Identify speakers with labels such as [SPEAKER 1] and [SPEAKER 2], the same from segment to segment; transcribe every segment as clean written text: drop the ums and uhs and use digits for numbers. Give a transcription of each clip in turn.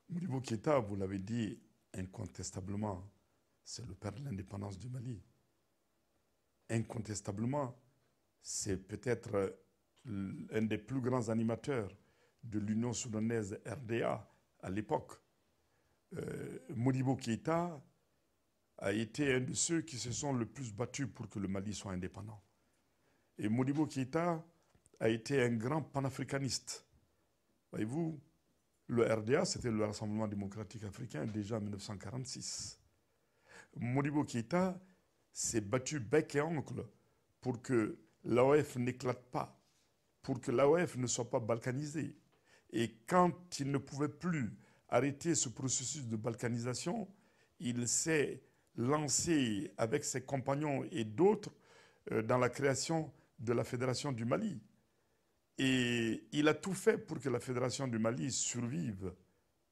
[SPEAKER 1] Modibo Keïta, vous l'avez dit, incontestablement, c'est le père de l'indépendance du Mali. Incontestablement, c'est peut-être un des plus grands animateurs de l'Union soudanaise RDA à l'époque. Modibo Keïta a été un de ceux qui se sont le plus battus pour que le Mali soit indépendant. Et Modibo Keïta a été un grand panafricaniste. Voyez-vous, le RDA, c'était le Rassemblement démocratique africain déjà en 1946. Modibo Keïta s'est battu bec et ongle pour que l'AOF n'éclate pas, pour que l'AOF ne soit pas balkanisée. Et quand il ne pouvait plus arrêter ce processus de balkanisation, il s'est lancé avec ses compagnons et d'autres dans la création de la Fédération du Mali. Et il a tout fait pour que la Fédération du Mali survive.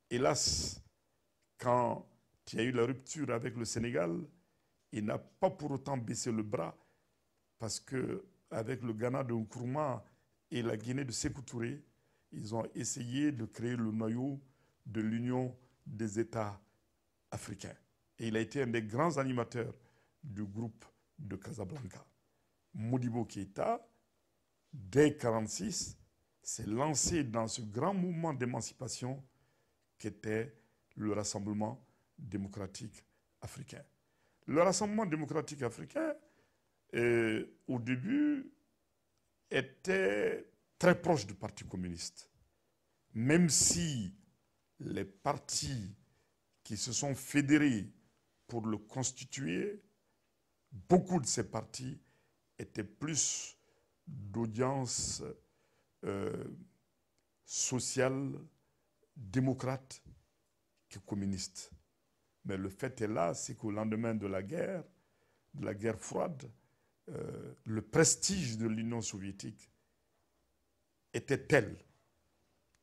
[SPEAKER 1] Hélas, quand il y a eu la rupture avec le Sénégal, il n'a pas pour autant baissé le bras parce qu'avec le Ghana de Nkrumah et la Guinée de Sékou Touré, ils ont essayé de créer le noyau de l'Union des États africains. Et il a été un des grands animateurs du groupe de Casablanca. Modibo Keïta, dès 1946, s'est lancé dans ce grand mouvement d'émancipation qu'était le Rassemblement démocratique africain. Le Rassemblement démocratique africain, au début, était très proche du Parti communiste. Même si les partis qui se sont fédérés pour le constituer, beaucoup de ces partis étaient plus d'audience sociale, démocrate que communiste. Mais le fait est là, c'est qu'au lendemain de la guerre froide, le prestige de l'Union soviétique était tel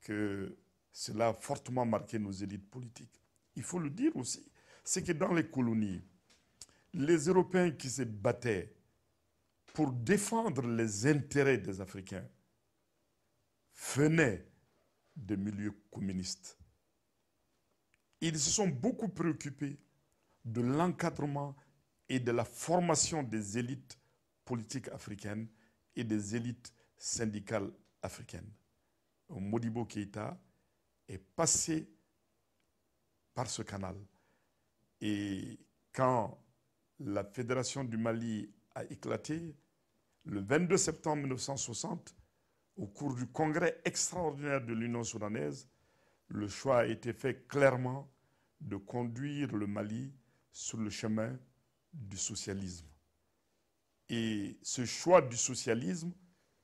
[SPEAKER 1] que cela a fortement marqué nos élites politiques. Il faut le dire aussi, c'est que dans les colonies, les Européens qui se battaient pour défendre les intérêts des Africains venaient des milieux communistes. Ils se sont beaucoup préoccupés de l'encadrement et de la formation des élites politiques africaines et des élites syndicales africaines. Modibo Keïta est passé par ce canal. Et quand la Fédération du Mali a éclaté, le 22 septembre 1960, au cours du congrès extraordinaire de l'Union soudanaise, le choix a été fait clairement de conduire le Mali sur le chemin du socialisme. Et ce choix du socialisme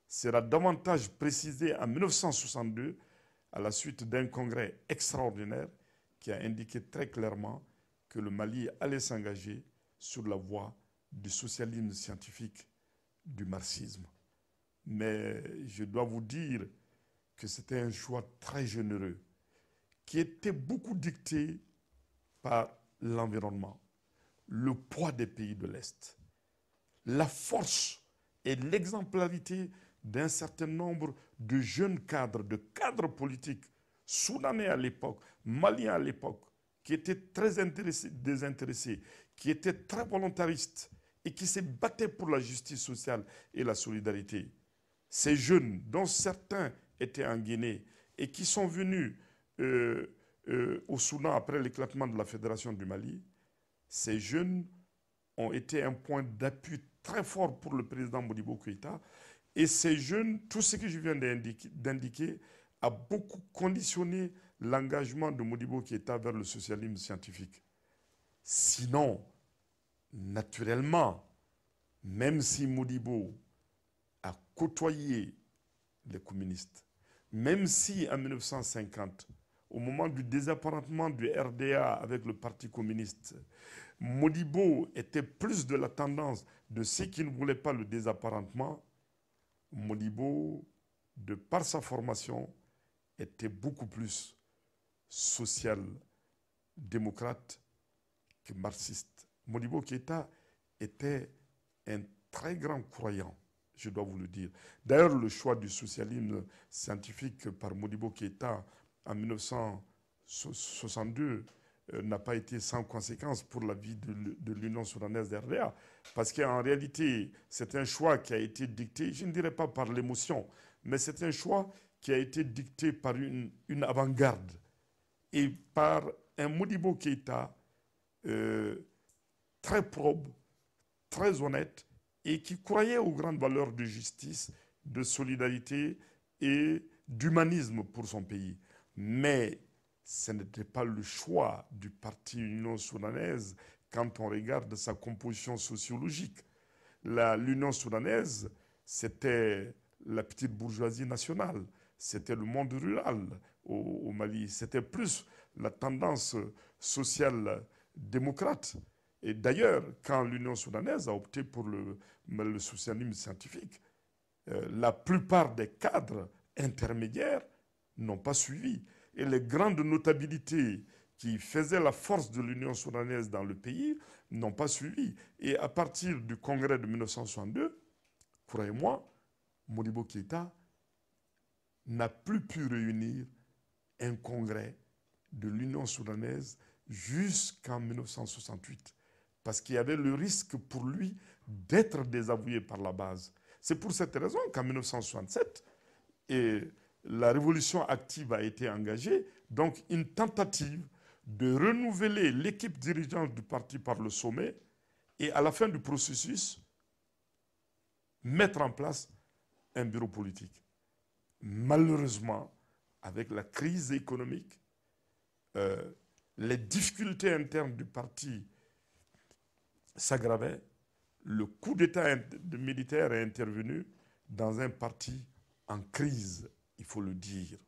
[SPEAKER 1] sera davantage précisé en 1962 à la suite d'un congrès extraordinaire qui a indiqué très clairement que le Mali allait s'engager sur la voie du socialisme scientifique, du marxisme. Mais je dois vous dire que c'était un choix très généreux qui était beaucoup dicté par l'environnement, le poids des pays de l'Est, la force et l'exemplarité d'un certain nombre de jeunes cadres, de cadres politiques soudanais à l'époque, maliens à l'époque, qui étaient très désintéressés, qui étaient très volontaristes et qui se battaient pour la justice sociale et la solidarité. Ces jeunes, dont certains étaient en Guinée et qui sont venus au Soudan après l'éclatement de la Fédération du Mali, ces jeunes ont été un point d'appui très fort pour le président Modibo Keïta. Et ces jeunes, tout ce que je viens d'indiquer, a beaucoup conditionné l'engagement de Modibo Keïta vers le socialisme scientifique. Sinon, naturellement, même si Modibo a côtoyé les communistes, même si en 1950, au moment du désapparentement du RDA avec le Parti communiste, Modibo était plus de la tendance de ceux qui ne voulaient pas le désapparentement, Modibo, de par sa formation, était beaucoup plus social-démocrate que marxiste. Modibo Keïta était un très grand croyant, je dois vous le dire. D'ailleurs, le choix du socialisme scientifique par Modibo Keïta en 1962 62 n'a pas été sans conséquence pour la vie de l'Union soudanaise d'RDA. Parce qu'en réalité, c'est un choix qui a été dicté, je ne dirais pas par l'émotion, mais c'est un choix qui a été dicté par une avant-garde et par un Modibo Keïta très probe, très honnête et qui croyait aux grandes valeurs de justice, de solidarité et d'humanisme pour son pays. Mais ce n'était pas le choix du parti Union soudanaise quand on regarde sa composition sociologique. L'Union soudanaise, c'était la petite bourgeoisie nationale, c'était le monde rural au Mali, c'était plus la tendance sociale démocrate. Et d'ailleurs, quand l'Union soudanaise a opté pour le socialisme scientifique, la plupart des cadres intermédiaires n'ont pas suivi. Et les grandes notabilités qui faisaient la force de l'Union soudanaise dans le pays n'ont pas suivi. Et à partir du congrès de 1962, croyez-moi, Modibo Keïta n'a plus pu réunir un congrès de l'Union soudanaise jusqu'en 1968. Parce qu'il y avait le risque pour lui d'être désavoué par la base. C'est pour cette raison qu'en 1967, la révolution active a été engagée, donc une tentative de renouveler l'équipe dirigeante du parti par le sommet et à la fin du processus, mettre en place un bureau politique. Malheureusement, avec la crise économique, les difficultés internes du parti s'aggravaient, le coup d'État militaire est intervenu dans un parti en crise, il faut le dire.